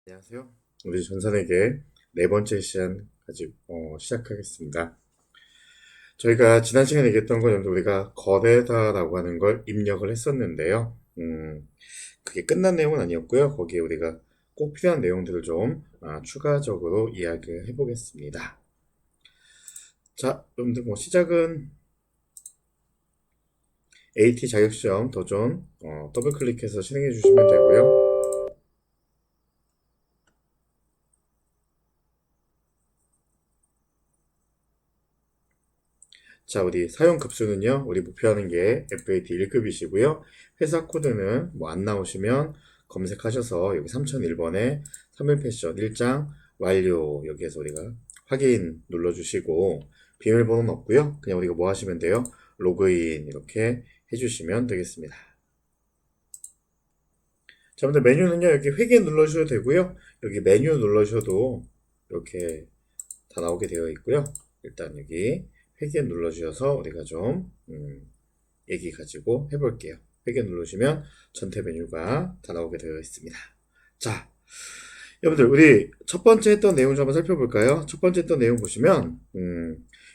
안녕하세요. 우리 전산회계 네 번째 시간 시작하겠습니다. 저희가 지난 시간에 얘기했던 건 우리가 거래다라고 하는 걸 입력을 했었는데요. 그게 끝난 내용은 아니었고요. 거기에 우리가 꼭 필요한 내용들을 좀 추가적으로 이야기를 해보겠습니다. 자, 여러분들 시작은 AT 자격시험 도전 더블 클릭해서 실행해 주시면 되고요. 자, 우리 사용 급수는요, 우리 목표하는 게 FAT 1급이시고요. 회사 코드는 안 나오시면 검색하셔서 여기 3001번에 3일 패션 1장 완료 여기에서 우리가 확인 눌러주시고 비밀번호는 없고요. 그냥 우리가 뭐 하시면 돼요? 로그인 이렇게 해주시면 되겠습니다. 자, 근데 메뉴는요, 여기 회계 눌러주셔도 되고요. 여기 메뉴 눌러주셔도 이렇게 다 나오게 되어 있고요. 일단 여기 회계 눌러주셔서 우리가 좀 얘기 가지고 해볼게요. 회계 누르시면 전체 메뉴가 다 나오게 되어 있습니다. 자, 여러분들 우리 첫 번째 했던 내용 좀 한번 살펴볼까요? 첫 번째 했던 내용 보시면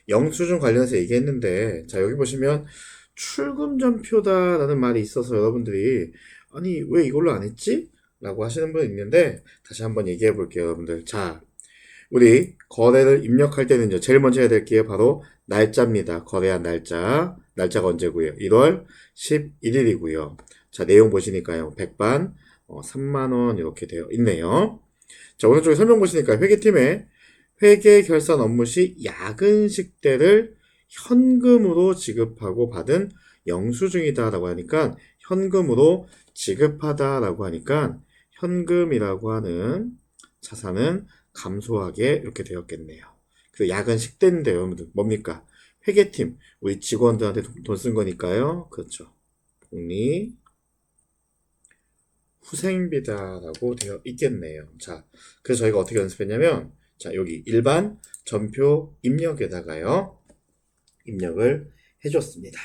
영수증 관련해서 얘기했는데, 자, 여기 보시면 출금전표다라는 말이 있어서 여러분들이 아니 왜 이걸로 안 했지? 라고 하시는 분 있는데, 다시 한번 얘기해 볼게요, 여러분들. 자, 우리 거래를 입력할 때는요, 제일 먼저 해야 될 게 바로 날짜입니다. 거래한 날짜. 날짜가 언제고요? 1월 11일이고요. 자, 내용 보시니까요. 백반 3만원 이렇게 되어 있네요. 자, 오른쪽에 설명 보시니까 회계팀에 회계 결산 업무 시 야근식 때를 현금으로 지급하고 받은 영수증이다라고 하니까 현금으로 지급하다라고 하니까 현금이라고 하는 자산은 감소하게 이렇게 되었겠네요. 그래서 야근식 때인데요. 뭡니까? 회계팀, 우리 직원들한테 돈 쓴 거니까요. 그렇죠. 복리 후생비다라고 되어 있겠네요. 자, 그래서 저희가 어떻게 연습했냐면, 자, 여기 일반 전표 입력에다가요, 입력을 해줬습니다.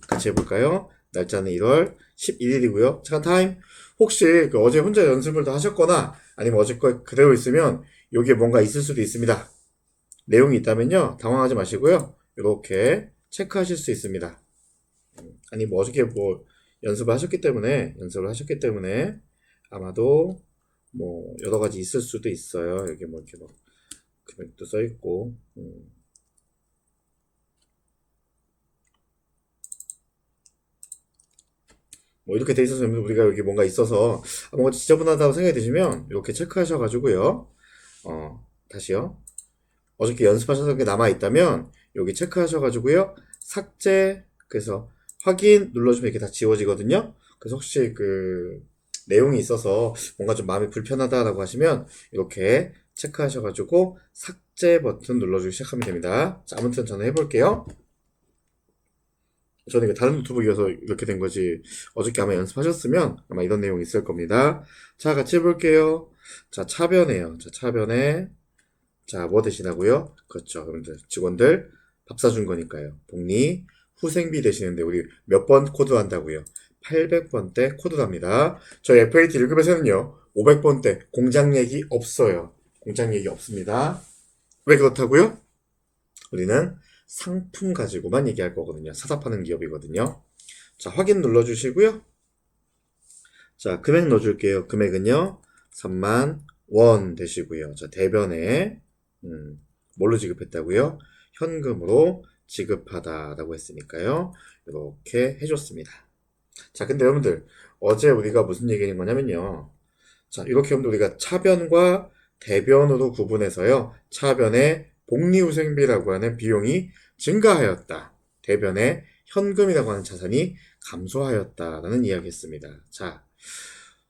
같이 해볼까요? 날짜는 1월 11일이고요. 잠깐 타임. 혹시 어제 혼자 연습을 다 하셨거나 아니면 어제 거 그대로 있으면 여기에 뭔가 있을 수도 있습니다. 내용이 있다면요, 당황하지 마시고요. 이렇게 체크하실 수 있습니다. 아니 어저께 연습을 하셨기 때문에 아마도 여러 가지 있을 수도 있어요. 여기 이렇게 금액도 써 있고. 이렇게 돼 있어서 우리가 여기 뭔가 있어서 뭔가 지저분하다고 생각이 드시면 이렇게 체크하셔가지고요. 다시요. 어저께 연습하셨던 게 남아있다면 여기 체크하셔가지고요. 삭제, 그래서 확인 눌러주면 이렇게 다 지워지거든요. 그래서 혹시 내용이 있어서 뭔가 좀 마음이 불편하다라고 하시면 이렇게 체크하셔가지고 삭제 버튼 눌러주기 시작하면 됩니다. 자, 아무튼 저는 해볼게요. 저는 이게 다른 노트북이어서 이렇게 된 거지, 어저께 아마 연습하셨으면 아마 이런 내용이 있을 겁니다. 자, 같이 해볼게요. 자, 차변에요. 자, 차변에 자, 뭐 대신하고요? 그렇죠. 여러분들 직원들 밥 사준 거니까요. 복리 후생비 대신인데 우리 몇 번 코드 한다고요? 800번대 코드랍니다. 저희 FAT 1급에서는요 500번대 공장 얘기 없어요. 공장 얘기 없습니다. 왜 그렇다고요? 우리는 상품 가지고만 얘기할 거거든요. 사다 파는 기업이거든요. 자, 확인 눌러주시고요. 자, 금액 넣어줄게요. 금액은요 3만 원 되시고요. 자, 대변에 뭘로 지급했다고요? 현금으로 지급하다라고 했으니까요. 이렇게 해줬습니다. 자, 근데 여러분들 어제 우리가 무슨 얘기인 거냐면요. 자, 이렇게 여러분들 우리가 차변과 대변으로 구분해서요. 차변의 복리후생비라고 하는 비용이 증가하였다. 대변의 현금이라고 하는 자산이 감소하였다라는 이야기했습니다. 자,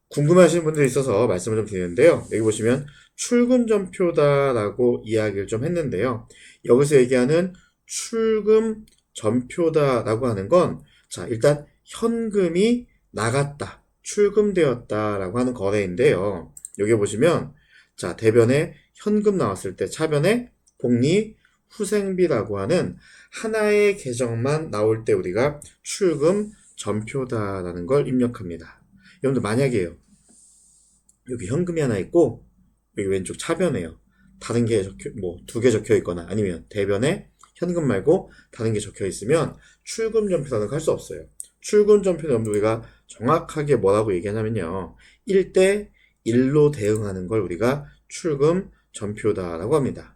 궁금해하시는 분들이 있어서 말씀을 좀 드리는데요. 여기 보시면 출금 전표다라고 이야기를 좀 했는데요. 여기서 얘기하는 출금 전표다라고 하는 건, 자, 일단 현금이 나갔다, 출금되었다라고 하는 거래인데요. 여기 보시면, 자, 대변에 현금 나왔을 때 차변에 복리 후생비라고 하는 하나의 계정만 나올 때 우리가 출금 전표다라는 걸 입력합니다. 여러분들 만약에요, 여기 현금이 하나 있고 여기 왼쪽 차변에요. 다른 게 두 개 적혀 있거나 아니면 대변에 현금 말고 다른 게 적혀 있으면 출금 전표라는 거 할 수 없어요. 출금 전표는 우리가 정확하게 뭐라고 얘기하냐면요. 1대 1로 대응하는 걸 우리가 출금 전표다라고 합니다.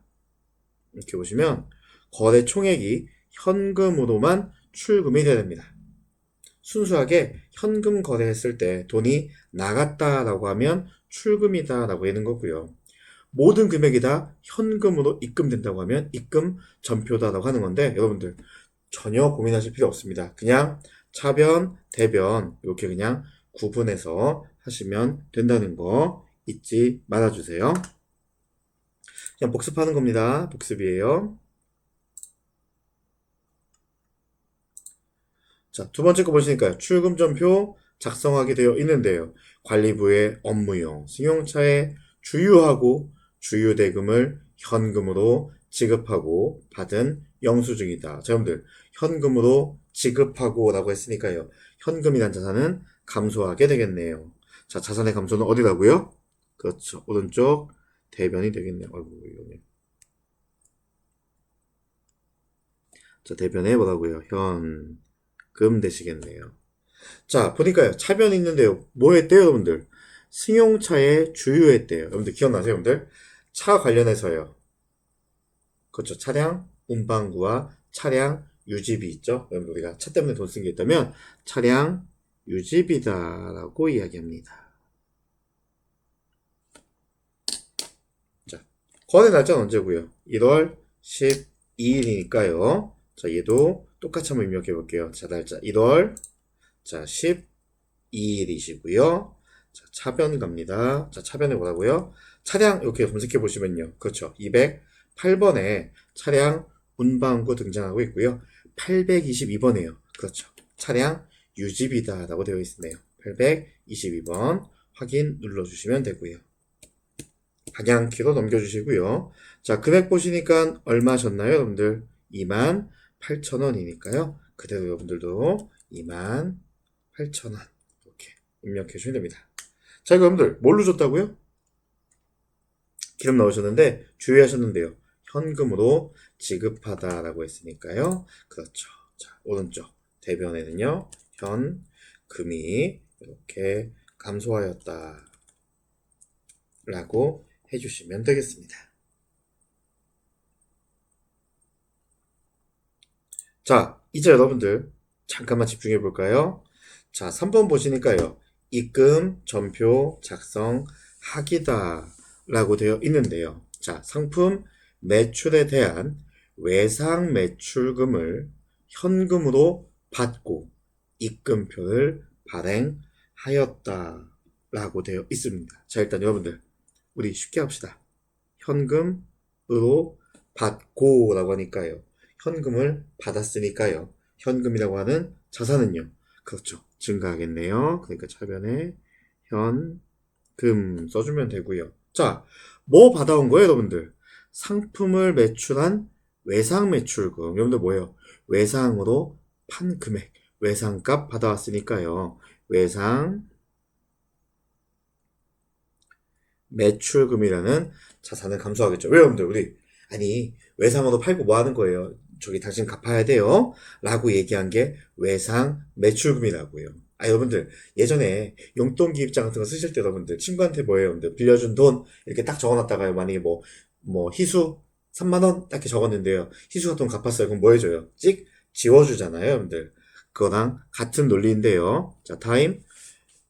이렇게 보시면 거래 총액이 현금으로만 출금이 돼야 됩니다. 순수하게 현금 거래했을 때 돈이 나갔다라고 하면 출금이다라고 하는 거고요. 모든 금액이 다 현금으로 입금된다고 하면 입금 전표다라고 하는 건데 여러분들 전혀 고민하실 필요 없습니다. 그냥 차변, 대변 이렇게 그냥 구분해서 하시면 된다는 거 잊지 말아주세요. 그냥 복습하는 겁니다. 복습이에요. 자, 두 번째 거 보시니까요. 출금전표 작성하게 되어 있는데요. 관리부의 업무용 승용차에 주유하고 주유대금을 현금으로 지급하고 받은 영수증이다. 자, 여러분들 현금으로 지급하고 라고 했으니까요. 현금이란 자산은 감소하게 되겠네요. 자, 자산의 감소는 어디라고요? 그렇죠. 오른쪽 대변이 되겠네요. 아이고, 이거네. 자, 대변에 뭐라고요? 현금 되시겠네요. 자, 보니까요. 차변이 있는데요. 뭐 했대요, 여러분들? 승용차에 주유했대요. 여러분들 기억나세요, 여러분들? 차 관련해서요. 그렇죠. 차량 운반구와 차량 유지비 있죠. 여러분 우리가 차 때문에 돈 쓴 게 있다면 차량 유지비다라고 이야기합니다. 자, 거래 날짜는 언제고요? 1월 12일이니까요. 자, 얘도 똑같이 한번 입력해 볼게요. 자, 날짜 1월 12일이시고요. 자, 차변 갑니다. 자, 차변에 뭐라고요? 차량 이렇게 검색해 보시면요. 그렇죠. 208번에 차량 운반구 등장하고 있고요. 822번이에요. 그렇죠. 차량 유지비다라고 되어 있네요. 822번 확인 눌러주시면 되고요. 방향키로 넘겨주시고요. 자, 금액 보시니까 얼마셨나요, 여러분들? 28,000원이니까요. 그대로 여러분들도 28,000원 이렇게 입력해 주시면 됩니다. 자, 여러분들 뭘로 줬다고요? 기름 넣으셨는데 주의하셨는데요. 현금으로 지급하다라고 했으니까요. 그렇죠. 자, 오른쪽 대변에는요. 현금이 이렇게 감소하였다 라고 해주시면 되겠습니다. 자, 이제 여러분들 잠깐만 집중해 볼까요? 자, 3번 보시니까요. 입금 전표 작성하기다 라고 되어 있는데요. 자, 상품 매출에 대한 외상 매출금을 현금으로 받고 입금표를 발행하였다 라고 되어 있습니다. 자, 일단 여러분들 우리 쉽게 합시다. 현금으로 받고 라고 하니까요. 현금을 받았으니까요. 현금이라고 하는 자산은요. 그렇죠. 증가하겠네요. 그러니까 차변에 현금 써주면 되고요. 자, 뭐 받아온 거예요, 여러분들? 상품을 매출한 외상 매출금. 여러분들 뭐예요? 외상으로 판 금액, 외상값 받아왔으니까요. 외상 매출금이라는 자산을 감소하겠죠. 왜 여러분들? 우리 아니 외상으로 팔고 뭐 하는 거예요? 저기 당신 갚아야 돼요. 라고 얘기한 게 외상 매출금이라고요. 아, 여러분들 예전에 용돈 기입장 같은 거 쓰실 때 여러분들 친구한테 뭐예요? 여러분들 빌려준 돈 이렇게 딱 적어놨다가요. 만약에 뭐 희수 3만원 딱 이렇게 적었는데요. 희수가 돈 갚았어요. 그럼 뭐 해줘요? 찍 지워주잖아요, 여러분들. 그거랑 같은 논리인데요. 자, 타임.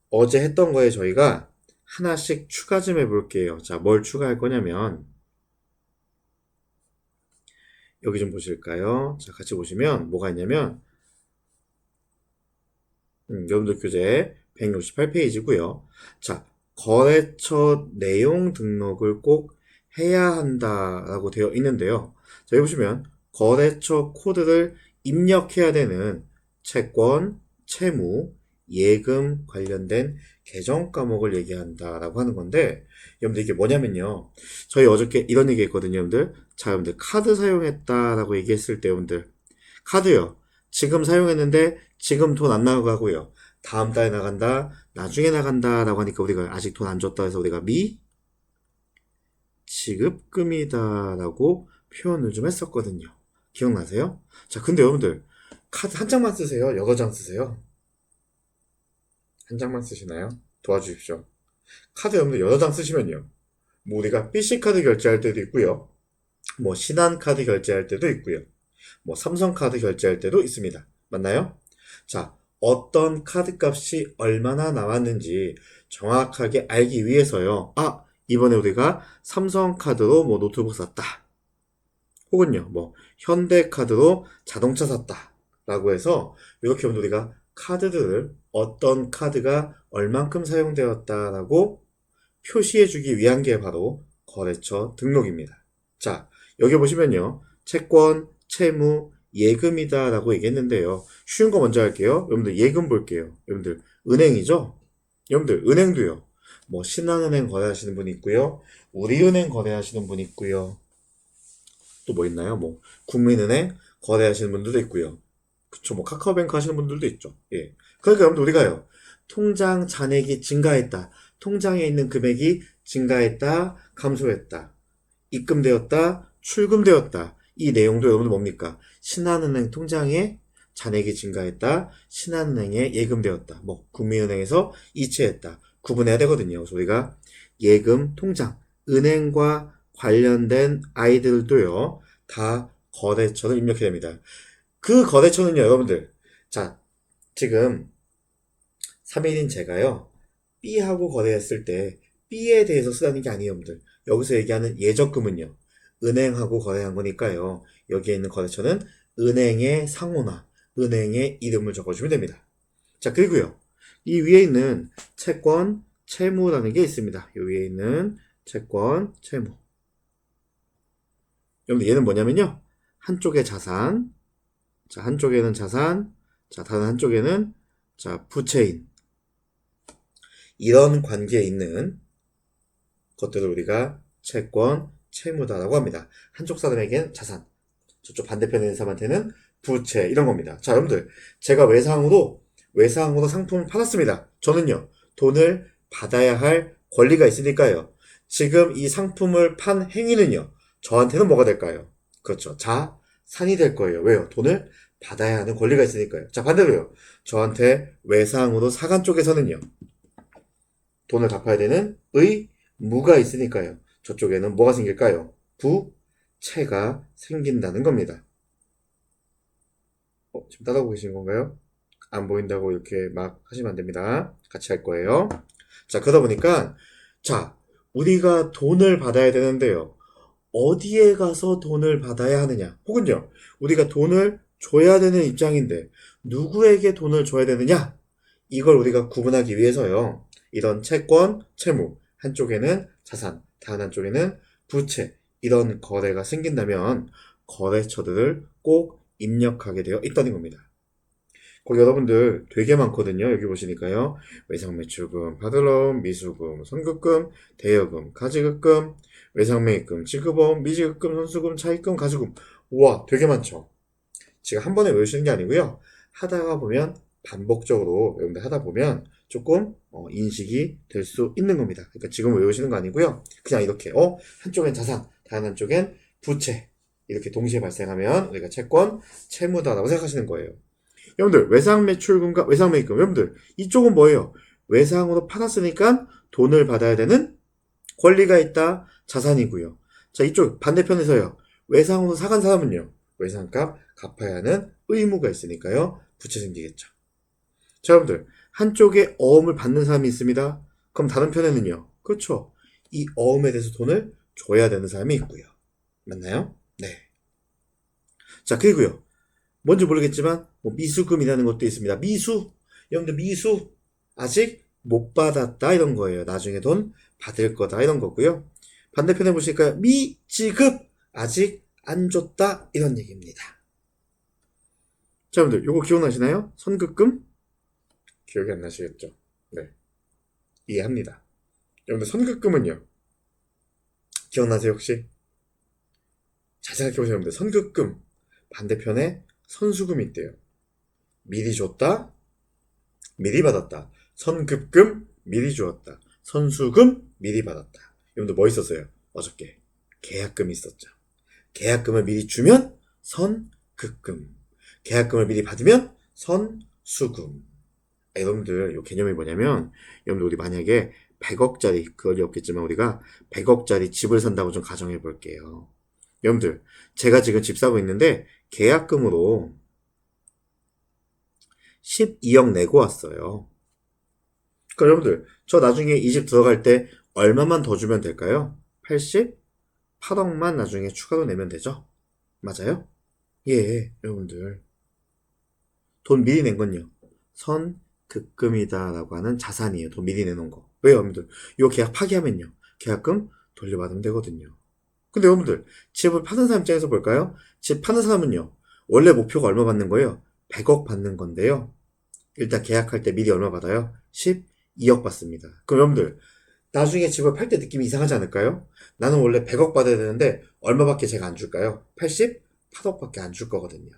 어제 했던 거에 저희가 하나씩 추가 좀 해볼게요. 자, 뭘 추가할 거냐면 여기 좀 보실까요? 자, 같이 보시면 뭐가 있냐면 여러분들 교재 168페이지고요. 자, 거래처 내용 등록을 꼭 해야 한다라고 되어 있는데요. 자, 여기 보시면 거래처 코드를 입력해야 되는 채권, 채무, 예금 관련된 계정 과목을 얘기한다라고 하는 건데 여러분들 이게 뭐냐면요. 저희 어저께 이런 얘기 했거든요, 여러분들. 자, 여러분들 카드 사용했다라고 얘기했을 때 여러분들 카드요. 지금 사용했는데 지금 돈 안 나가고요. 다음 달에 나간다, 나중에 나간다라고 하니까 우리가 아직 돈 안 줬다 해서 우리가 지급금이다라고 표현을 좀 했었거든요. 기억나세요? 자, 근데 여러분들 카드 한 장만 쓰세요? 여러 장 쓰세요? 한 장만 쓰시나요? 도와주십시오. 카드 여러분들 여러 장 쓰시면요. 뭐 우리가 PC카드 결제할 때도 있고요. 뭐 신한카드 결제할 때도 있고요. 뭐 삼성카드 결제할 때도 있습니다. 맞나요? 자, 어떤 카드 값이 얼마나 나왔는지 정확하게 알기 위해서요. 아, 이번에 우리가 삼성카드로 뭐 노트북 샀다. 혹은요, 뭐 현대카드로 자동차 샀다. 라고 해서 이렇게 우리가 카드들을 어떤 카드가 얼만큼 사용되었다라고 표시해주기 위한 게 바로 거래처 등록입니다. 자, 여기 보시면요. 채권, 채무, 예금이다 라고 얘기했는데요. 쉬운 거 먼저 할게요. 여러분들 예금 볼게요. 여러분들 은행이죠? 여러분들 은행도요. 뭐 신한은행 거래하시는 분 있고요. 우리은행 거래하시는 분 있고요. 또 뭐 있나요? 뭐 국민은행 거래하시는 분들도 있고요. 그쵸, 뭐 카카오뱅크 하시는 분들도 있죠. 예. 그러니까 여러분들 우리가요. 통장 잔액이 증가했다. 통장에 있는 금액이 증가했다. 감소했다. 입금되었다. 출금되었다. 이 내용도 여러분들 뭡니까? 신한은행 통장에 잔액이 증가했다. 신한은행에 예금되었다. 뭐 국민은행에서 이체했다. 구분해야 되거든요. 그래서 우리가 예금, 통장, 은행과 관련된 아이들도요. 다 거래처를 입력해야 됩니다. 그 거래처는요, 여러분들. 자, 지금 3일인 제가요. B하고 거래했을 때 B에 대해서 쓰라는 게 아니에요, 여러분들. 여기서 얘기하는 예적금은요. 은행하고 거래한 거니까요. 여기에 있는 거래처는 은행의 상호나 은행의 이름을 적어주면 됩니다. 자, 그리고요. 이 위에 있는 채권, 채무라는 게 있습니다. 이 위에 있는 채권, 채무. 여러분들 얘는 뭐냐면요. 한쪽에 자산, 자, 한쪽에는 자산, 자, 다른 한쪽에는 자, 부채인. 이런 관계에 있는 것들을 우리가 채권, 채무다라고 합니다. 한쪽 사람에겐 자산, 저쪽 반대편에 있는 사람한테는 부채, 이런 겁니다. 자, 여러분들, 제가 외상으로 상품을 팔았습니다. 저는요, 돈을 받아야 할 권리가 있으니까요. 지금 이 상품을 판 행위는요, 저한테는 뭐가 될까요? 그렇죠. 자산이 될 거예요. 왜요? 돈을 받아야 하는 권리가 있으니까요. 자, 반대로요. 저한테 외상으로 사간 쪽에서는요, 돈을 갚아야 되는 의무가 있으니까요. 저쪽에는 뭐가 생길까요? 부채가 생긴다는 겁니다. 지금 따라오고 계신 건가요? 안 보인다고 이렇게 막 하시면 안 됩니다. 같이 할 거예요. 자, 그러다 보니까, 자, 우리가 돈을 받아야 되는데요. 어디에 가서 돈을 받아야 하느냐? 혹은요, 우리가 돈을 줘야 되는 입장인데, 누구에게 돈을 줘야 되느냐? 이걸 우리가 구분하기 위해서요. 이런 채권, 채무, 한쪽에는 자산, 다른 한쪽에는 부채, 이런 거래가 생긴다면 거래처들을 꼭 입력하게 되어 있다는 겁니다. 거기 여러분들 되게 많거든요. 여기 보시니까요. 외상매출금, 받을럼, 미수금, 선급금, 대여금, 가지급금, 외상매입금, 지급보험, 미지급금, 선수금, 차입금, 가수금. 우와, 되게 많죠. 지금 한 번에 외우시는 게 아니고요. 하다가 보면 반복적으로 여러분들 하다 보면 조금 인식이 될 수 있는 겁니다. 그러니까 지금 외우시는 거 아니고요. 그냥 이렇게 한쪽엔 자산, 다른 한쪽엔 부채 이렇게 동시에 발생하면 우리가 채권, 채무다라고 생각하시는 거예요. 여러분들 외상매출금과 외상매입금 여러분들 이쪽은 뭐예요? 외상으로 팔았으니까 돈을 받아야 되는 권리가 있다. 자산이고요. 자, 이쪽 반대편에서요. 외상으로 사간 사람은요. 외상값 갚아야 하는 의무가 있으니까요. 부채 생기겠죠. 자, 여러분들 한쪽에 어음을 받는 사람이 있습니다. 그럼 다른 편에는요. 그렇죠. 이 어음에 대해서 돈을 줘야 되는 사람이 있고요. 맞나요? 네. 자, 그리고요. 뭔지 모르겠지만 미수금이라는 것도 있습니다. 미수. 여러분들 미수 아직 못 받았다 이런 거예요. 나중에 돈 받을 거다 이런 거고요. 반대편에 보실까요? 미지급 아직 안 줬다 이런 얘기입니다. 자, 여러분들 요거 기억나시나요? 선급금? 기억이 안 나시겠죠? 네. 이해합니다. 여러분들 선급금은요. 기억나세요 혹시? 잘 생각해보세요. 여러분들 선급금 반대편에 선수금이 있대요. 미리 줬다, 미리 받았다. 선급금 미리 주었다. 선수금 미리 받았다. 여러분들 뭐 있었어요? 어저께 계약금이 있었죠. 계약금을 미리 주면 선급금, 계약금을 미리 받으면 선수금. 여러분들, 이 개념이 뭐냐면, 여러분들, 우리 만약에 100억짜리, 그건 없겠지만, 우리가 100억짜리 집을 산다고 좀 가정해 볼게요. 여러분들, 제가 지금 집 사고 있는데, 계약금으로 12억 내고 왔어요. 그러니까 여러분들, 저 나중에 이 집 들어갈 때 얼마만 더 주면 될까요? 88억만 나중에 추가로 내면 되죠? 맞아요? 예, 여러분들. 돈 미리 낸 건요. 선급금이다라고 하는 자산이에요. 돈 미리 내놓은 거. 왜요, 여러분들? 이 계약 파기하면요. 계약금 돌려받으면 되거든요. 근데 여러분들, 집을 파는 사람 입장에서 볼까요? 집 파는 사람은요. 원래 목표가 얼마 받는 거예요? 100억 받는 건데요. 일단 계약할 때 미리 얼마 받아요? 12억 받습니다. 그럼 여러분들, 나중에 집을 팔 때 느낌이 이상하지 않을까요? 나는 원래 100억 받아야 되는데 얼마밖에 제가 안 줄까요? 88억밖에 안 줄 거거든요.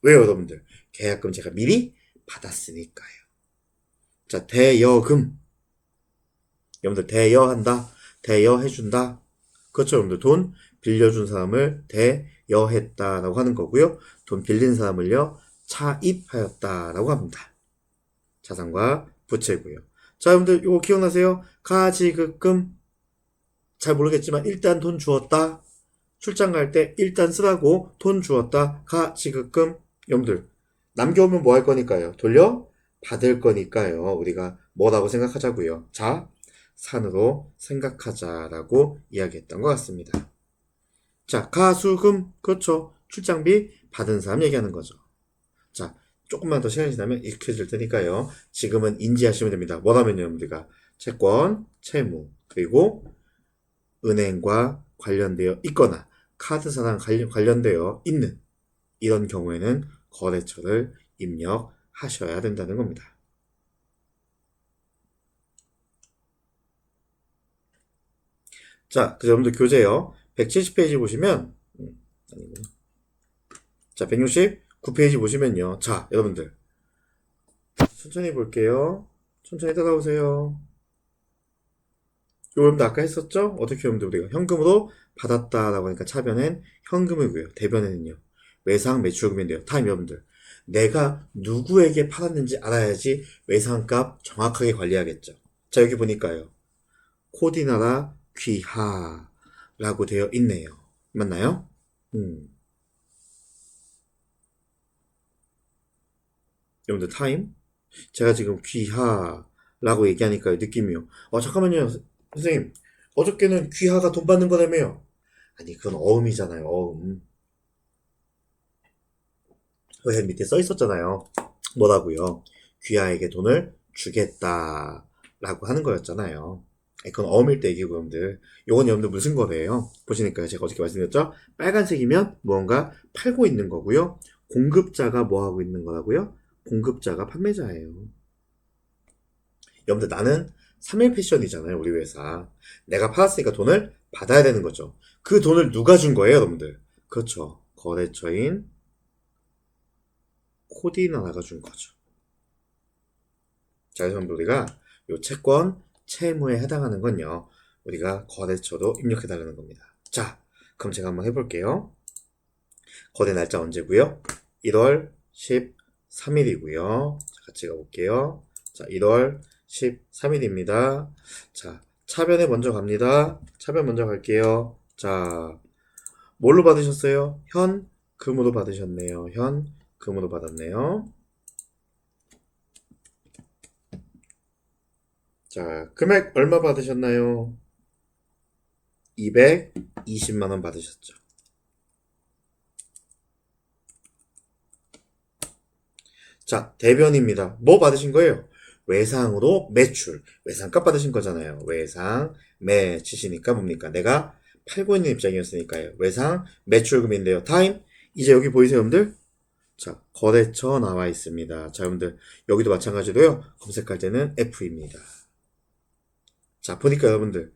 왜요, 여러분들? 계약금 제가 미리 받았으니까요. 자, 대여금. 여러분들, 대여한다. 대여해준다. 그렇죠, 여러분들. 돈 빌려준 사람을 대여했다라고 하는 거고요. 돈 빌린 사람을요, 차입하였다라고 합니다. 자산과 부채고요. 자, 여러분들, 이거 기억나세요? 가지급금. 잘 모르겠지만, 일단 돈 주었다. 출장 갈 때 일단 쓰라고 돈 주었다. 가지급금. 여러분들, 남겨오면 뭐 할 거니까요? 돌려 받을 거니까요. 우리가 뭐라고 생각하자고요. 자, 산으로 생각하자라고 이야기했던 것 같습니다. 자, 가수금. 그렇죠. 출장비 받은 사람 얘기하는 거죠. 자, 조금만 더 시간이 지나면 익혀질 테니까요. 지금은 인지하시면 됩니다. 뭐라면요, 우리가 채권, 채무, 그리고 은행과 관련되어 있거나 카드사랑 관련되어 있는 이런 경우에는 거래처를 입력하셔야 된다는 겁니다. 자, 그 여러분들 교재요. 170페이지 보시면 자, 169페이지 보시면요. 자, 여러분들 천천히 볼게요. 천천히 따라오세요. 여러분들 아까 했었죠? 어떻게 여러분들 우리가 현금으로 받았다라고 하니까 차변엔 현금이고요. 대변에는요. 외상 매출금인데요. 타임 여러분들. 내가 누구에게 팔았는지 알아야지 외상값 정확하게 관리하겠죠. 자, 여기 보니까요. 코디나라 귀하라고 되어 있네요. 맞나요? 여러분들 타임? 제가 지금 귀하라고 얘기하니까 느낌이요. 잠깐만요. 선생님, 어저께는 귀하가 돈 받는 거라며요. 아니, 그건 어음이잖아요, 어음. 그 밑에 써 있었잖아요. 뭐라고요? 귀하에게 돈을 주겠다라고 하는 거였잖아요. 그건 어음일 때 얘기고, 여러분들. 요건 여러분들 무슨 거래요? 보시니까 제가 어저께 말씀드렸죠? 빨간색이면 무언가 팔고 있는 거고요. 공급자가 뭐 하고 있는 거라고요? 공급자가 판매자예요. 여러분들, 나는 3일 패션이잖아요, 우리 회사. 내가 팔았으니까 돈을 받아야 되는 거죠. 그 돈을 누가 준 거예요, 여러분들? 그렇죠. 거래처인 코디나라가 준 거죠. 자, 그래서 우리가 요 채권, 채무에 해당하는 건요, 우리가 거래처로 입력해달라는 겁니다. 자, 그럼 제가 한번 해볼게요. 거래 날짜 언제고요? 1월 13일이고요. 같이 가볼게요. 자, 1월 13일입니다. 자, 차변에 먼저 갑니다. 차변 먼저 갈게요. 자, 뭘로 받으셨어요? 현금으로 받으셨네요. 현금으로 받았네요. 자, 금액 얼마 받으셨나요? 220만원 받으셨죠. 자, 대변입니다. 뭐 받으신 거예요? 외상으로 매출, 외상값 받으신 거잖아요. 외상, 매 치시니까 뭡니까? 내가 팔고 있는 입장이었으니까요. 외상, 매출금인데요. 타임, 이제 여기 보이세요, 여러분들? 자, 거래처 나와 있습니다. 자, 여러분들, 여기도 마찬가지로요. 검색할 때는 F입니다. 자, 보니까 여러분들,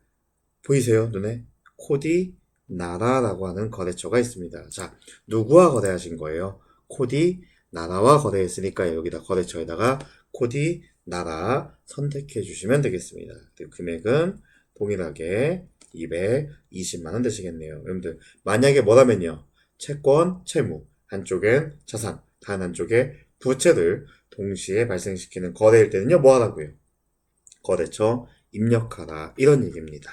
보이세요, 눈에? 코디, 나라라고 하는 거래처가 있습니다. 자, 누구와 거래하신 거예요? 코디, 나라와 거래했으니까 여기다 거래처에다가 코디, 나라 선택해 주시면 되겠습니다. 금액은 동일하게 220만 원 되시겠네요. 여러분들 만약에 뭐라면요. 채권, 채무 한쪽엔 자산, 다른 한쪽에 부채를 동시에 발생시키는 거래일 때는요. 뭐 하라고요? 거래처 입력하라 이런 얘기입니다.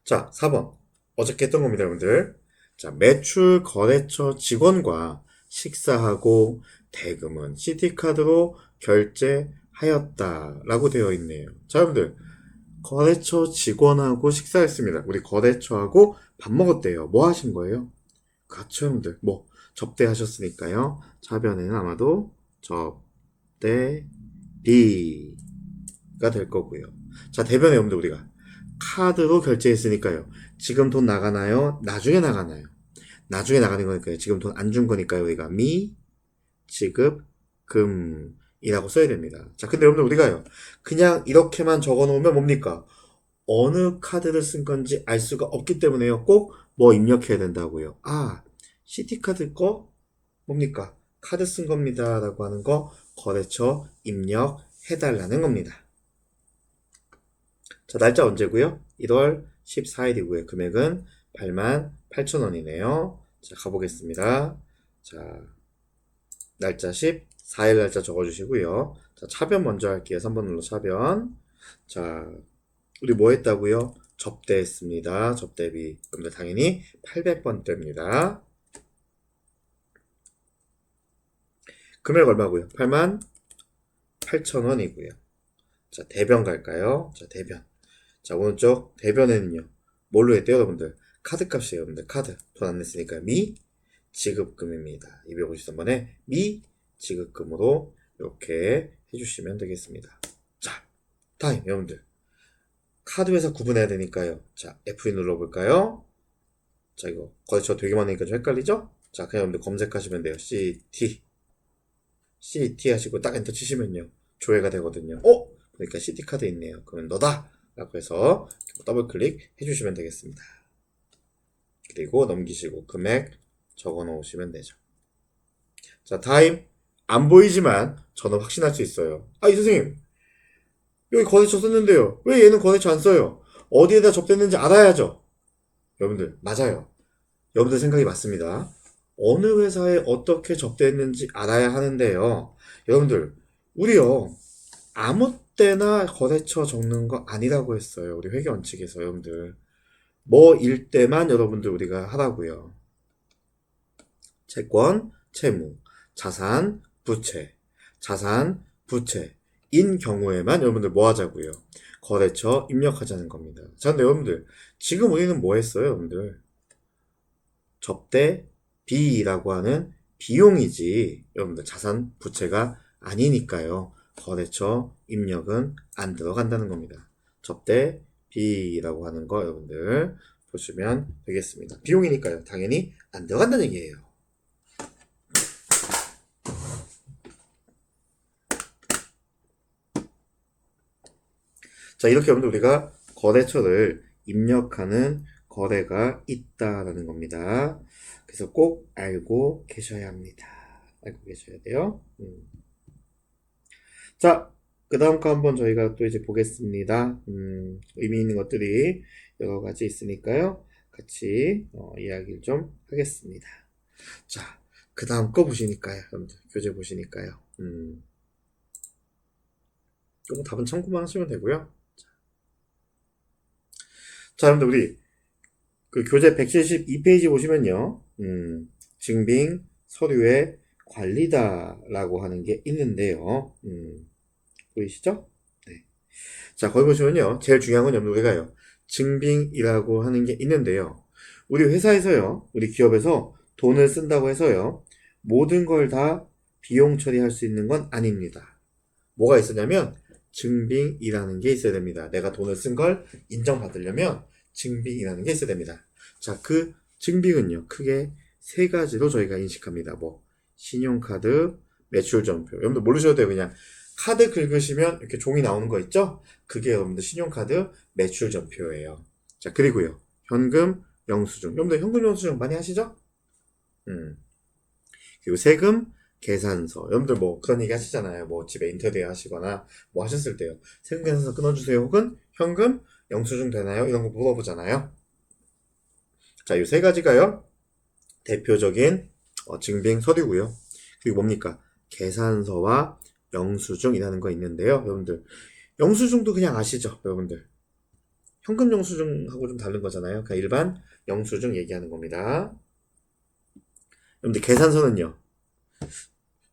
자, 4번. 어저께 했던 겁니다, 여러분들. 자, 매출 거래처 직원과 식사하고 대금은 CT카드로 결제하였다 라고 되어 있네요. 자, 여러분들. 거래처 직원하고 식사했습니다. 우리 거래처하고 밥 먹었대요. 뭐 하신 거예요? 그렇죠, 여러분들. 뭐 접대하셨으니까요. 차변에는 아마도 접대비가 될 거고요. 자, 대변에 여러분들 우리가 카드로 결제했으니까요. 지금 돈 나가나요? 나중에 나가나요? 나중에 나가는 거니까요. 지금 돈 안 준 거니까요. 우리가 지급, 금이라고 써야 됩니다. 자, 근데 여러분들 우리가요. 그냥 이렇게만 적어 놓으면 뭡니까? 어느 카드를 쓴 건지 알 수가 없기 때문에요. 꼭 뭐 입력해야 된다고요. 아, CT카드 거 뭡니까? 카드 쓴 겁니다. 라고 하는 거 거래처 입력해달라는 겁니다. 자, 날짜 언제고요? 1월 14일이고요. 금액은 88,000원이네요. 자, 가보겠습니다. 자, 날짜 14일 날짜 적어주시고요. 자, 차변 먼저 할게요. 3번 눌러 차변. 자, 우리 뭐 했다고요? 접대했습니다. 접대비. 여러분들 당연히 800번대입니다. 금액 얼마고요? 88,000원이고요. 자, 대변 갈까요? 자, 대변. 자, 오른쪽 대변에는요. 뭘로 했대요, 여러분들? 카드값이에요, 여러분들. 카드. 돈 안 냈으니까 지급금입니다. 253번에 지급금으로 이렇게 해주시면 되겠습니다. 자, 다음 여러분들. 카드 회사 구분해야 되니까요. 자, F2 눌러볼까요? 자, 이거 거래처 되게 많으니까 좀 헷갈리죠? 자, 그냥 여러분들 검색하시면 돼요. CT 하시고 딱 엔터 치시면요. 조회가 되거든요. 그러니까 CT카드 있네요. 그러면 너다! 라고 해서 더블 클릭 해주시면 되겠습니다. 그리고 넘기시고 금액 적어 놓으시면 되죠. 자, 타임 안 보이지만 저는 확신할 수 있어요. 이 선생님 여기 거래처 썼는데요. 왜 얘는 거래처 안 써요? 어디에다 접대했는지 알아야죠. 여러분들 맞아요. 여러분들 생각이 맞습니다. 어느 회사에 어떻게 접대했는지 알아야 하는데요. 여러분들 우리요 아무 때나 거래처 적는 거 아니라고 했어요. 우리 회계 원칙에서 여러분들 뭐일 때만 여러분들 우리가 하라고요. 채권, 채무, 자산, 부채, 인 경우에만 여러분들 뭐 하자고요? 거래처 입력하자는 겁니다. 자, 근데 여러분들 지금 우리는 뭐 했어요, 여러분들? 접대비라고 하는 비용이지 여러분들 자산, 부채가 아니니까요. 거래처 입력은 안 들어간다는 겁니다. 접대비라고 하는 거 여러분들 보시면 되겠습니다. 비용이니까요. 당연히 안 들어간다는 얘기예요. 자, 이렇게 여러분들 우리가 거래처를 입력하는 거래가 있다라는 겁니다. 그래서 꼭 알고 계셔야 합니다. 알고 계셔야 돼요. 자, 그 다음 거 한번 저희가 또 이제 보겠습니다. 의미 있는 것들이 여러 가지 있으니까요. 같이 이야기를 좀 하겠습니다. 자, 그 다음 거 보시니까요. 여러분들 교재 보시니까요. 조금 답은 참고만 하시면 되고요. 자, 여러분들 우리 그 교재 172페이지 보시면요. 증빙 서류의 관리다라고 하는 게 있는데요. 보이시죠? 네. 자, 거기 보시면요. 제일 중요한 건 여러분 우리가요. 증빙이라고 하는 게 있는데요. 우리 회사에서요. 우리 기업에서 돈을 쓴다고 해서요. 모든 걸 다 비용 처리할 수 있는 건 아닙니다. 뭐가 있었냐면 증빙이라는 게 있어야 됩니다. 내가 돈을 쓴 걸 인정받으려면 증빙이라는 게 있어야 됩니다. 자, 그 증빙은요. 크게 세 가지로 저희가 인식합니다. 뭐 신용카드, 매출전표. 여러분들 모르셔도 돼요. 그냥 카드 긁으시면 이렇게 종이 나오는 거 있죠? 그게 여러분들 신용카드 매출전표예요. 자, 그리고요. 현금, 영수증. 여러분들 현금, 영수증 많이 하시죠? 그리고 세금, 계산서. 여러분들 뭐 그런 얘기 하시잖아요. 뭐 집에 인터뷰 하시거나 뭐 하셨을 때요. 세금 계산서 끊어주세요. 혹은 현금 영수증 되나요? 이런 거 물어보잖아요. 자, 이 세 가지가요. 대표적인 증빙 서류고요. 그리고 뭡니까? 계산서와 영수증이라는 거 있는데요. 여러분들 영수증도 그냥 아시죠? 여러분들 현금 영수증하고 좀 다른 거잖아요. 그냥 일반 영수증 얘기하는 겁니다. 여러분들 계산서는요.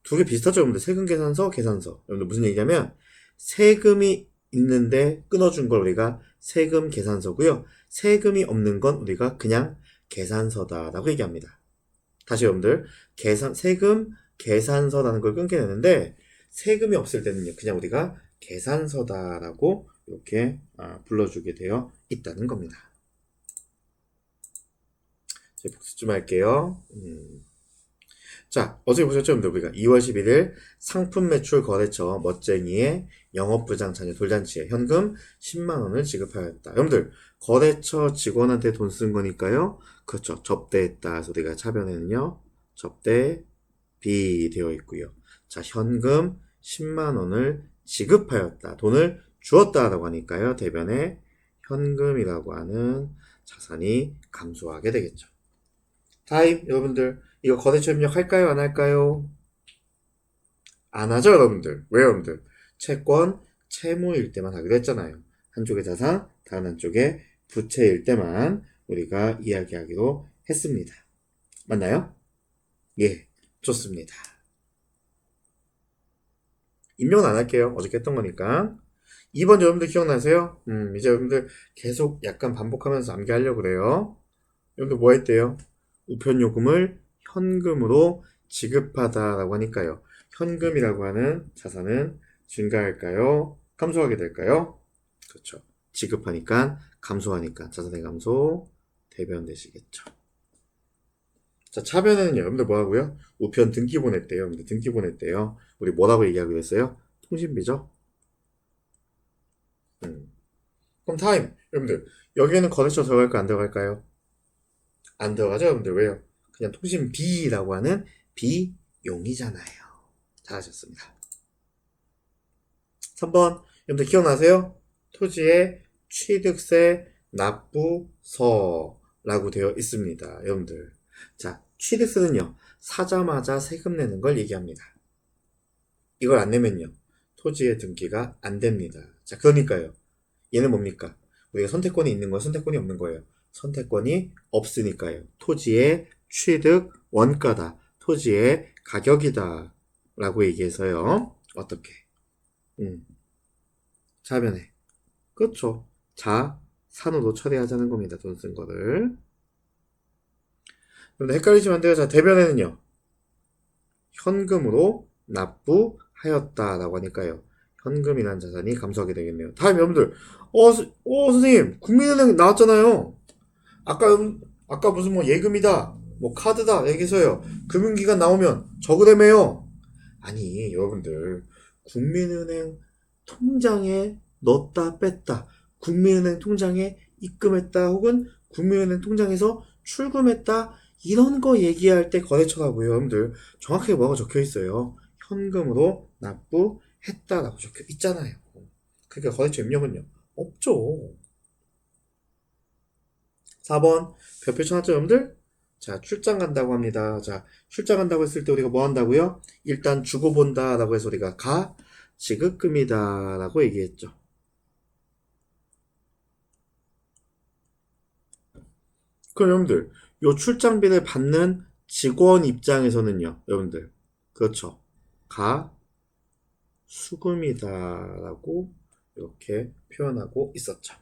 두 개 비슷하죠? 여러분들 세금 계산서, 계산서. 여러분들 무슨 얘기냐면 세금이 있는데 끊어준 걸 우리가 세금 계산서고요. 세금이 없는 건 우리가 그냥 계산서다라고 얘기합니다. 다시 여러분들 세금 계산서라는 걸 끊게 되는데 세금이 없을 때는요. 그냥 우리가 계산서다라고 이렇게 불러주게 되어 있다는 겁니다. 자, 복습 좀 할게요. 자, 어제 보셨죠? 여러분들 우리가 2월 11일 상품 매출 거래처 멋쟁이의 영업부장 자녀 돌잔치에 현금 10만 원을 지급하였다. 여러분들 거래처 직원한테 돈 쓴 거니까요. 그렇죠. 접대했다. 그래서 우리가 차변에는요. 접대 비 되어 있고요. 자, 현금 10만 원을 지급하였다. 돈을 주었다라고 하니까요. 대변에 현금이라고 하는 자산이 감소하게 되겠죠. 타임 여러분들 이거 거래처 입력할까요? 안 할까요? 안 하죠 여러분들. 왜 여러분들? 채권 채무일 때만 하기로 했잖아요. 한쪽의 자산 다른 한쪽의 부채일 때만 우리가 이야기하기로 했습니다. 맞나요? 예, 좋습니다. 임명은 안 할게요. 어저께 했던 거니까. 2번 여러분들 기억나세요? 이제 여러분들 계속 약간 반복하면서 암기하려고 그래요. 여러분들 뭐 했대요? 우편요금을 현금으로 지급하다라고 하니까요. 현금이라고 하는 자산은 증가할까요? 감소하게 될까요? 그렇죠. 지급하니까 감소하니까 자산의 감소 대변되시겠죠. 자, 차변에는요. 여러분들 뭐 하고요? 우편 등기 보냈대요. 여러분들 등기 보냈대요. 우리 뭐라고 얘기하기로 했어요? 통신비죠? 그럼 타임. 여러분들 여기에는 거래처 들어갈까 안 들어갈까요? 안 들어가죠, 여러분들. 왜요? 그냥 통신비라고 하는 비용이잖아요. 잘하셨습니다. 3번, 여러분들 기억나세요? 토지의 취득세 납부서라고 되어 있습니다. 여러분들. 자, 취득세는요, 사자마자 세금 내는 걸 얘기합니다. 이걸 안 내면요, 토지의 등기가 안 됩니다. 자, 그러니까요. 얘는 뭡니까? 우리가 선택권이 있는 거야, 선택권이 없는 거예요. 선택권이 없으니까요. 토지의 취득 원가다. 토지의 가격이다. 라고 얘기해서요. 어떻게? 차변에. 그렇죠. 자산으로 처리하자는 겁니다. 돈 쓴 거를. 그런데 헷갈리시면 안 돼요. 자, 대변에는요. 현금으로 납부하였다라고 하니까요. 현금이라는 자산이 감소하게 되겠네요. 다음 여러분들. 선생님. 국민은행 나왔잖아요. 아까 무슨 뭐 예금이다, 뭐 카드다 얘기해서요. 금융기관 나오면 적으래매요. 아니, 여러분들. 국민은행 통장에 넣었다 뺐다. 국민은행 통장에 입금했다 혹은 국민은행 통장에서 출금했다. 이런 거 얘기할 때 거래처라고요. 여러분들. 정확하게 뭐가 적혀 있어요. 현금으로 납부했다라고 적혀 있잖아요. 그러니까 거래처 입력은요. 없죠. 4번 별표 쳐놨죠 여러분들? 자, 출장 간다고 합니다. 자, 출장 간다고 했을 때 우리가 뭐 한다고요? 일단 주고 본다 라고 해서 우리가 지급금이다 라고 얘기했죠. 그럼 여러분들 요 출장비를 받는 직원 입장에서는요 여러분들 그렇죠. 수금이다 라고 이렇게 표현하고 있었죠.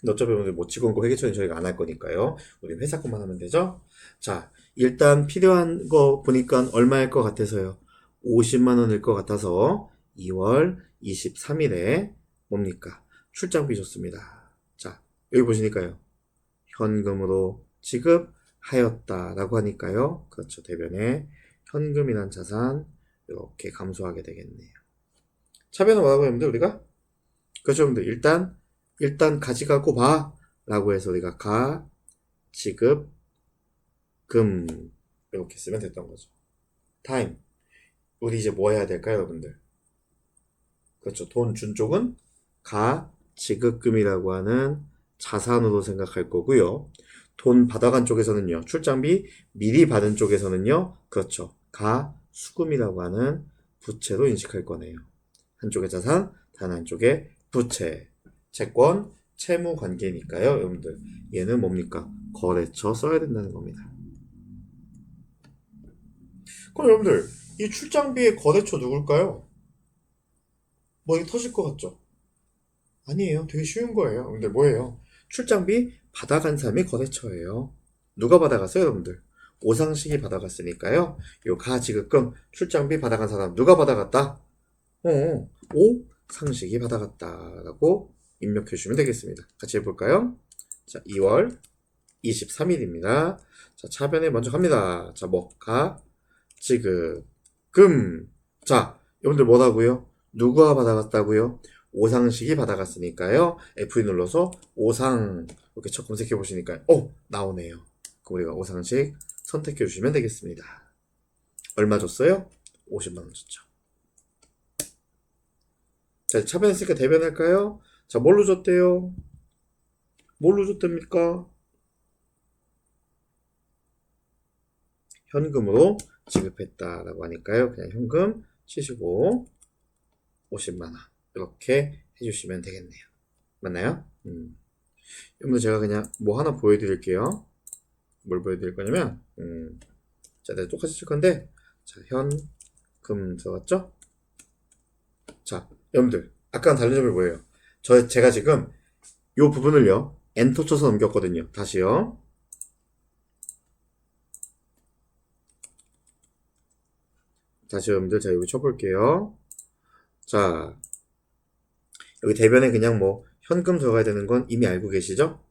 근데 어차피 오늘 뭐 직원고 회계처리는 저희가 안 할 거니까요. 우리 회사 것만 하면 되죠? 자, 일단 필요한 거 보니까 얼마일 것 같아서요. 50만 원일 것 같아서 2월 23일에 뭡니까? 출장비 줬습니다. 자, 여기 보시니까요. 현금으로 지급하였다라고 하니까요. 그렇죠. 대변에 현금이란 자산 이렇게 감소하게 되겠네요. 차변은 뭐라고 했는데 우리가? 그렇죠. 여러분들 일단 가져가고 봐 라고 해서 우리가 지급, 금 이렇게 쓰면 됐던 거죠. 타임. 우리 이제 뭐 해야 될까요, 여러분들? 그렇죠. 돈 준 쪽은 가지급금이라고 하는 자산으로 생각할 거고요. 돈 받아간 쪽에서는요, 출장비 미리 받은 쪽에서는요, 그렇죠. 가수금이라고 하는 부채로 인식할 거네요. 한쪽의 자산, 다른 한쪽의 부채. 채권, 채무 관계니까요, 여러분들. 얘는 뭡니까? 거래처 써야 된다는 겁니다. 그럼 여러분들, 이 출장비의 거래처 누굴까요? 뭐 이게 터질 것 같죠? 아니에요. 되게 쉬운 거예요. 근데 뭐예요? 출장비 받아간 사람이 거래처예요. 누가 받아갔어요, 여러분들? 오상식이 받아갔으니까요. 요 가지급금 출장비 받아간 사람 누가 받아갔다? 오상식이 받아갔다라고 입력해 주시면 되겠습니다. 같이 해볼까요? 자, 2월 23일입니다. 자, 차변에 먼저 갑니다. 자, 뭐, 지급금. 자, 여러분들 뭐라고요? 누가 받아갔다고요? 오상식이 받아갔으니까요. F2 눌러서 오상 이렇게 쳐 검색해 보시니까 나오네요. 그럼 우리가 오상식 선택해 주시면 되겠습니다. 얼마 줬어요? 50만 원 줬죠. 자, 차변했으니까 대변할까요? 자, 뭘로 줬대요? 뭘로 줬답니까? 현금으로 지급했다라고 하니까요. 그냥 현금 치시고 50만 원 이렇게 해주시면 되겠네요. 맞나요? 여러분들 제가 그냥 뭐 하나 보여드릴게요. 뭘 보여드릴 거냐면 자, 내가 똑같이 칠 건데 자, 현금 들어갔죠? 자, 여러분들 아까랑 다른 점이 뭐예요? 제가 지금 요 부분을요 엔터 쳐서 넘겼거든요. 다시요. 다시 여러분들 제가 여기 쳐볼게요. 자, 여기 대변에 그냥 뭐 현금 들어가야 되는 건 이미 알고 계시죠?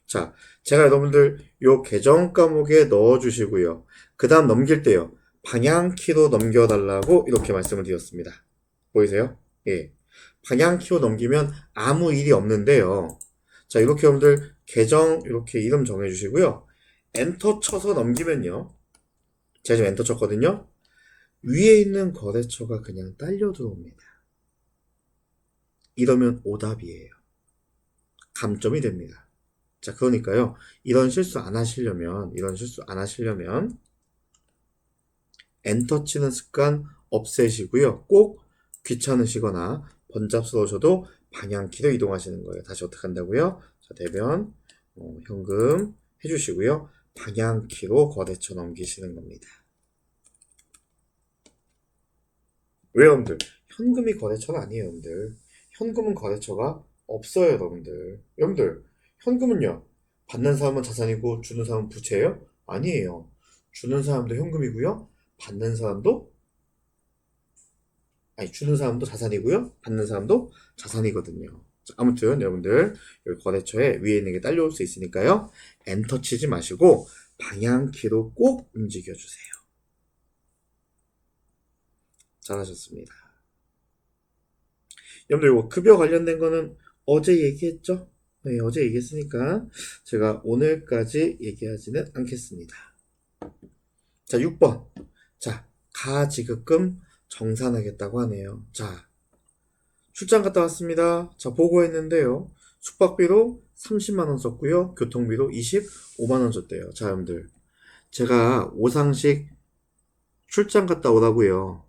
자, 제가 여러분들 요 계정 과목에 넣어주시고요. 그 다음 넘길 때요. 방향키로 넘겨달라고 이렇게 말씀을 드렸습니다. 보이세요? 예. 방향키로 넘기면 아무 일이 없는데요. 자, 이렇게 여러분들 계정 이렇게 이름 정해주시고요. 엔터 쳐서 넘기면요. 제가 지금 엔터 쳤거든요. 위에 있는 거래처가 그냥 딸려 들어옵니다. 이러면 오답이에요. 감점이 됩니다. 자, 그러니까요. 이런 실수 안 하시려면 엔터 치는 습관 없애시고요. 꼭 귀찮으시거나 번잡스러우셔도 방향키로 이동하시는 거예요. 다시 어떻게 한다고요? 자, 대변 현금 해주시고요. 방향키로 거래처 넘기시는 겁니다. 왜 여러분들? 현금이 거래처가 아니에요, 여러분들. 현금은 거래처가 없어요, 여러분들. 여러분들, 현금은요, 받는 사람은 자산이고 주는 사람은 부채예요? 아니에요. 주는 사람도 현금이고요. 주는 사람도 자산이고요. 받는 사람도 자산이거든요. 자, 아무튼 여러분들 여기 거래처에 위에 있는 게 딸려올 수 있으니까요. 엔터 치지 마시고 방향키로 꼭 움직여 주세요. 잘하셨습니다. 여러분들 이거 급여 관련된 거는 어제 얘기했죠? 네, 어제 얘기했으니까 제가 오늘까지 얘기하지는 않겠습니다. 자, 6번. 자, 가지급금 정산하겠다고 하네요. 자, 출장 갔다 왔습니다. 자, 보고했는데요. 숙박비로 30만원 썼고요. 교통비로 25만원 줬대요. 자, 여러분들. 제가 오상식 출장 갔다 오라고요.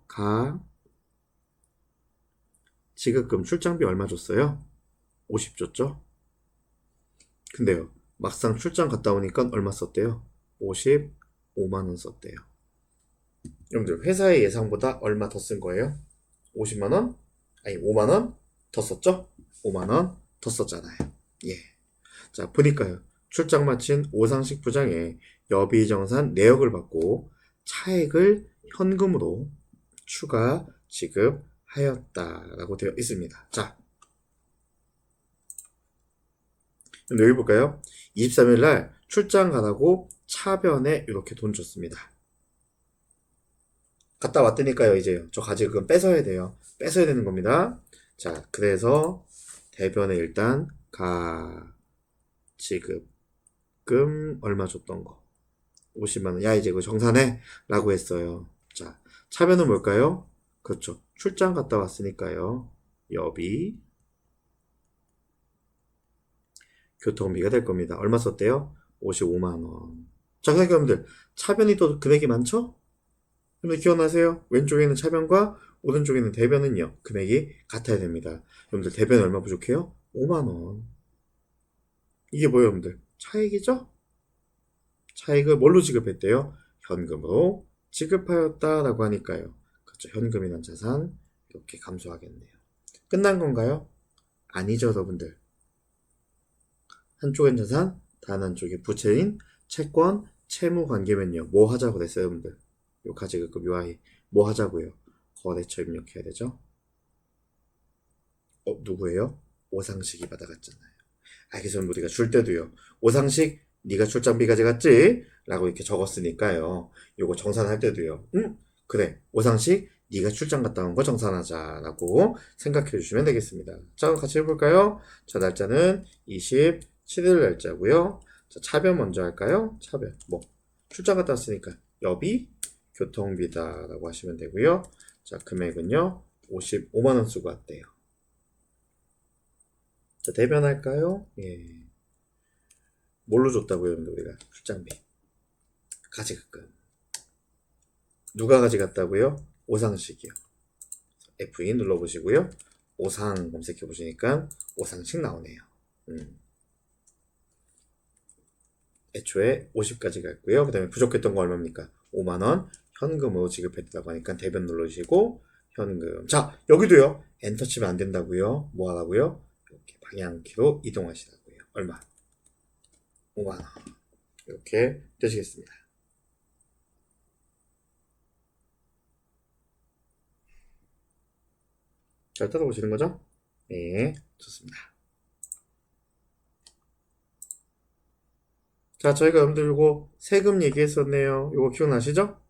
지급금 출장비 얼마 줬어요? 50 줬죠? 근데요. 막상 출장 갔다 오니까 얼마 썼대요? 55만원 썼대요. 여러분들 회사의 예상보다 얼마 더 쓴 거예요? 50만원? 아니 5만원 더 썼죠? 5만원 더 썼잖아요. 예. 자, 보니까요. 출장 마친 오상식 부장의 여비정산 내역을 받고 차액을 현금으로 추가 지급하였다라고 되어 있습니다. 자, 여기 볼까요? 23일 날 출장 가라고 차변에 이렇게 돈 줬습니다. 갔다 왔다니까요, 이제. 저 가지금 뺏어야 돼요. 뺏어야 되는 겁니다. 자, 그래서 대변에 일단 가지급금 얼마 줬던 거. 50만 원. 야, 이제 그거 정산해. 라고 했어요. 자, 차변은 뭘까요? 그렇죠. 출장 갔다 왔으니까요. 여비, 교통비가 될 겁니다. 얼마 썼대요? 55만 원. 자, 그러니까 여러분들, 차변이 또 금액이 많죠? 여러분들 기억나세요? 왼쪽에는 차변과 오른쪽에는 대변은요, 금액이 같아야 됩니다. 여러분들, 대변이 얼마 부족해요? 5만 원. 이게 뭐예요, 여러분들? 차익이죠? 차익을 뭘로 지급했대요? 현금으로 지급하였다라고 하니까요. 그렇죠. 현금이란 자산 이렇게 감소하겠네요. 끝난 건가요? 아니죠, 여러분들. 한쪽엔 자산, 다른 한쪽에 부채인 채권, 채무 관계면요. 뭐 하자고 그랬어요, 여러분들? 요 가지급급 요하이 뭐 하자고요? 거래처 입력해야 되죠? 누구예요? 오상식이 받아갔잖아요. 그래서 우리가 줄 때도요. 오상식, 네가 출장비 가져갔지? 라고 이렇게 적었으니까요. 요거 정산할 때도요. 그래. 오상식, 네가 출장 갔다 온 거 정산하자라고 생각해 주시면 되겠습니다. 자, 그럼 같이 해볼까요? 자, 날짜는 27일 날짜고요. 자, 차변 먼저 할까요? 차변. 뭐 출장 갔다 왔으니까 여비, 교통비다라고 하시면 되고요. 자, 금액은요. 55만 원 쓰고 왔대요. 자, 대변할까요? 예. 뭘로 줬다고요, 우리가? 출장비. 가지급금. 누가 가져갔다고요? 오상식이요. F2 눌러보시고요. 오상 검색해보시니까 오상식 나오네요. 애초에 50까지 갔고요. 그 다음에 부족했던 거 얼마입니까? 5만원 현금으로 지급했다고 하니까 대변 눌러주시고 현금. 자, 여기도요. 엔터 치면 안 된다고요. 뭐 하라고요? 이렇게 방향키로 이동하시라고요. 얼마? 5만원. 이렇게 되시겠습니다. 잘 따라오시는 거죠? 네, 좋습니다. 자, 저희가 여러분들 요거 세금 얘기했었네요. 요거 기억나시죠?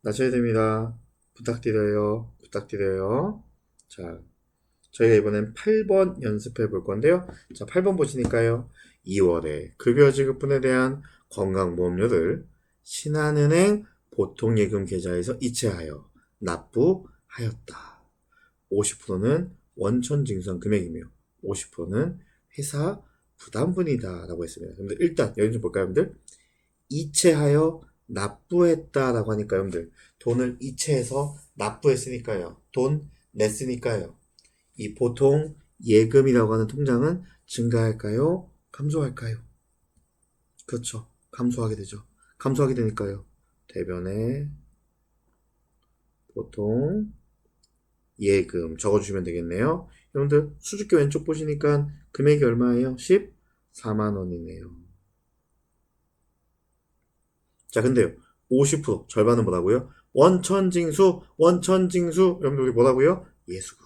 나셔야 됩니다. 부탁드려요. 부탁드려요. 자, 저희가 이번엔 8번 연습해 볼 건데요. 자, 8번 보시니까요. 2월에 급여 지급분에 대한 건강보험료를 신한은행 보통예금 계좌에서 이체하여 납부하였다. 50%는 원천징수한 금액이며 50%는 회사 부담분이다 라고 했습니다. 여러분들 일단 여기 좀 볼까요, 여러분들? 이체하여 납부했다라고 하니까 여러분들 돈을 이체해서 납부했으니까요. 돈 냈으니까요. 이 보통 예금이라고 하는 통장은 증가할까요? 감소할까요? 그렇죠. 감소하게 되죠. 감소하게 되니까요. 대변에 보통 예금 적어주시면 되겠네요. 여러분들 수주교 왼쪽 보시니까 금액이 얼마예요? 14만 원이네요. 자, 근데요. 50% 절반은 뭐라고요? 원천징수 여러분들 우리 뭐라고요? 예수금.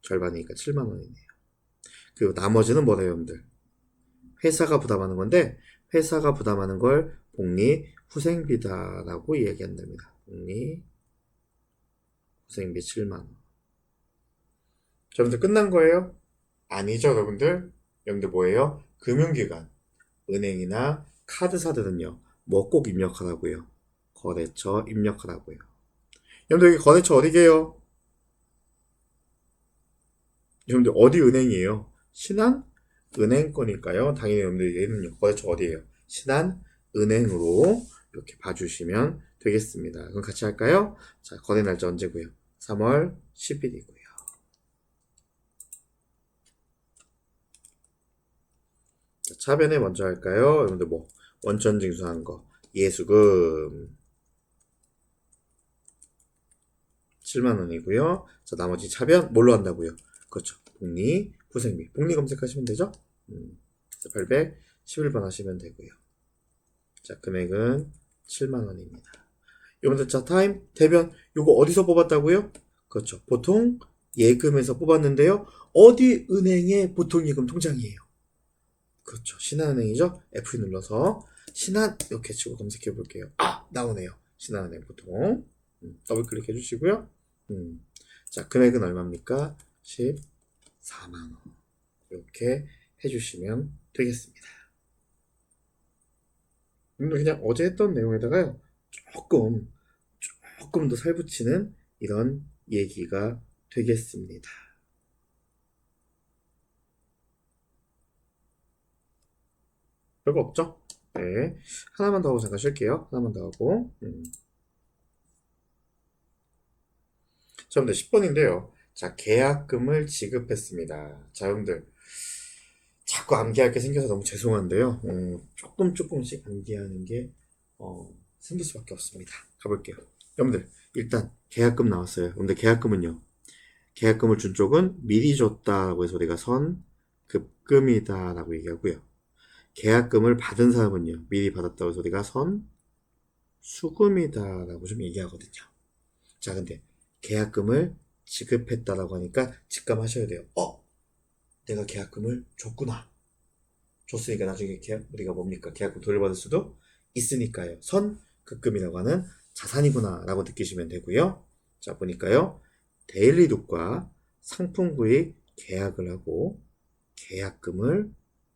절반이니까 7만 원이네요. 그리고 나머지는 뭐래요, 여러분들? 회사가 부담하는 건데 회사가 부담하는 걸 복리후생비다라고 얘기한답니다. 복리후생비 7만 원. 자, 여러분들 끝난 거예요? 아니죠, 여러분들. 여러분들 뭐예요? 금융기관, 은행이나 카드사들은요, 뭐 꼭 입력하라고요? 거래처 입력하라고요. 여러분들 여기 거래처 어디게요? 여러분들 어디 은행이에요? 신한은행 거니까요. 당연히 여러분들 얘는요, 거래처 어디예요? 신한은행으로 이렇게 봐주시면 되겠습니다. 그럼 같이 할까요? 자, 거래 날짜 언제고요? 3월 10일이고요. 자, 차변에 먼저 할까요? 여러분들 뭐 원천징수한 거 예수금 7만 원이고요. 자, 나머지 차변 뭘로 한다고요? 그렇죠. 복리후생비. 복리 검색하시면 되죠? 811번 하시면 되고요. 자, 금액은 7만 원입니다. 여러분들 자, 타임 대변 요거 어디서 뽑았다고요? 그렇죠. 보통 예금에서 뽑았는데요. 어디 은행의 보통 예금 통장이에요? 그렇죠. 신한은행이죠. F2 눌러서 신한 이렇게 치고 검색해 볼게요. 나오네요. 신한은행 보통. 더블 클릭해 주시고요. 자, 금액은 얼마입니까? 14만 원. 이렇게 해주시면 되겠습니다. 그냥 어제 했던 내용에다가 조금 더 살붙이는 이런 얘기가 되겠습니다. 별거 없죠? 네. 하나만 더 하고 잠깐 쉴게요. 하나만 더 하고. 자, 여러분들 10번인데요. 자, 계약금을 지급했습니다. 자, 여러분들. 자꾸 암기할 게 생겨서 너무 죄송한데요. 조금씩 암기하는 게 생길 수밖에 없습니다. 가볼게요. 여러분들, 일단 계약금 나왔어요. 여러분들, 계약금은요. 계약금을 준 쪽은 미리 줬다라고 해서 우리가 선급금이다라고 얘기하고요. 계약금을 받은 사람은요. 미리 받았다고 해서 우리가 선수금이다라고 좀 얘기하거든요. 자, 근데 계약금을 지급했다라고 하니까 직감하셔야 돼요. 내가 계약금을 줬구나. 줬으니까 나중에 우리가 뭡니까? 계약금 돌려받을 수도 있으니까요. 선급금이라고 하는 자산이구나 라고 느끼시면 되고요. 자, 보니까요. 데일리룩과 상품구입 계약을 하고 계약금을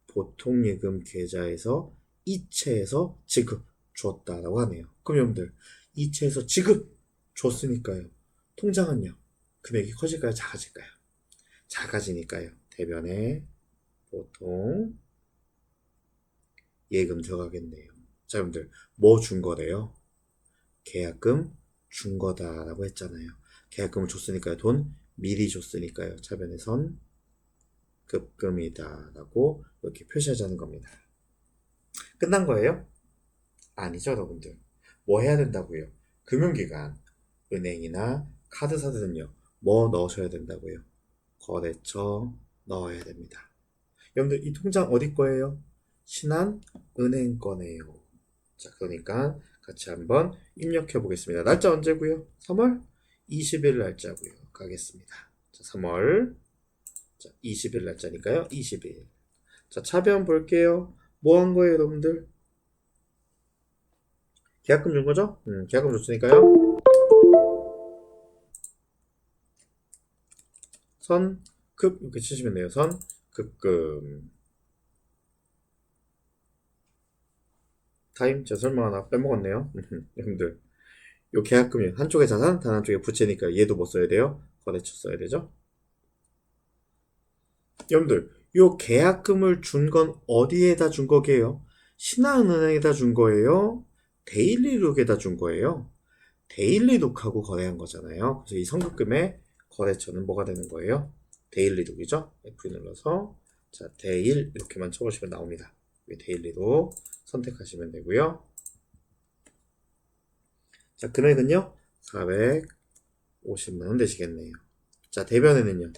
보통예금 계좌에서 이체해서 지급 줬다라고 하네요. 그럼 여러분들 이체해서 지급 줬으니까요. 통장은요. 금액이 커질까요? 작아질까요? 작아지니까요. 대변에 보통 예금 들어가겠네요. 자, 여러분들 뭐 준 거래요? 계약금 준 거다라고 했잖아요. 계약금을 줬으니까요. 돈 미리 줬으니까요. 차변에 선급금이다라고 이렇게 표시하자는 겁니다. 끝난 거예요? 아니죠, 여러분들. 뭐 해야 된다고요? 금융기관, 은행이나 카드사들은요. 뭐 넣으셔야 된다고요? 거래처 넣어야 됩니다. 여러분들 이 통장 어디 거예요? 신한은행 거네요. 자, 그러니까 같이 한번 입력해 보겠습니다. 날짜 언제고요? 3월 20일 날짜고요. 가겠습니다. 자, 3월 20일 날짜니까요. 20일. 자, 차변 볼게요. 뭐 한 거예요, 여러분들? 계약금 준 거죠? 계약금 줬으니까요. 선급 이렇게 치시면 돼요. 선급금. 타임 제가 설명 하나 빼먹었네요. 여러분들 요 계약금이 한쪽에 자산 다른 한쪽에 부채니까 얘도 뭐 써야 돼요? 거래처 써야 되죠. 여러분들 요 계약금을 준 건 어디에다 준 거게요? 신한은행에다 준 거예요? 데일리룩에다 준 거예요? 데일리룩하고 거래한 거잖아요. 그래서 이 선급금의 거래처는 뭐가 되는 거예요? 데일리룩이죠. F 눌러서 자 데일 이렇게만 쳐보시면 나옵니다. 데일리룩 선택하시면 되고요. 자, 금액은요, 450만원 되시겠네요. 자, 대변에는요,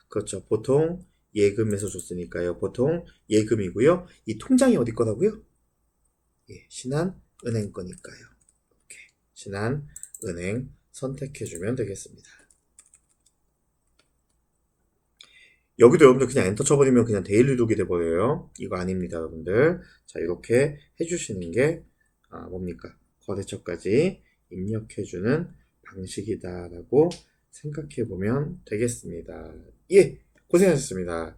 그렇죠. 보통 예금에서 줬으니까요. 보통 예금이고요. 이 통장이 어디 거라고요? 예, 신한은행 거니까요. 이렇게 신한은행 선택해주면 되겠습니다. 여기도 여러분들 그냥 엔터 쳐버리면 그냥 데일리룩이 돼버려요. 이거 아닙니다, 여러분들. 자, 이렇게 해주시는 게, 뭡니까? 거래처까지 입력해주는 방식이다라고 생각해보면 되겠습니다. 예, 고생하셨습니다.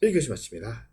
1교시 마칩니다.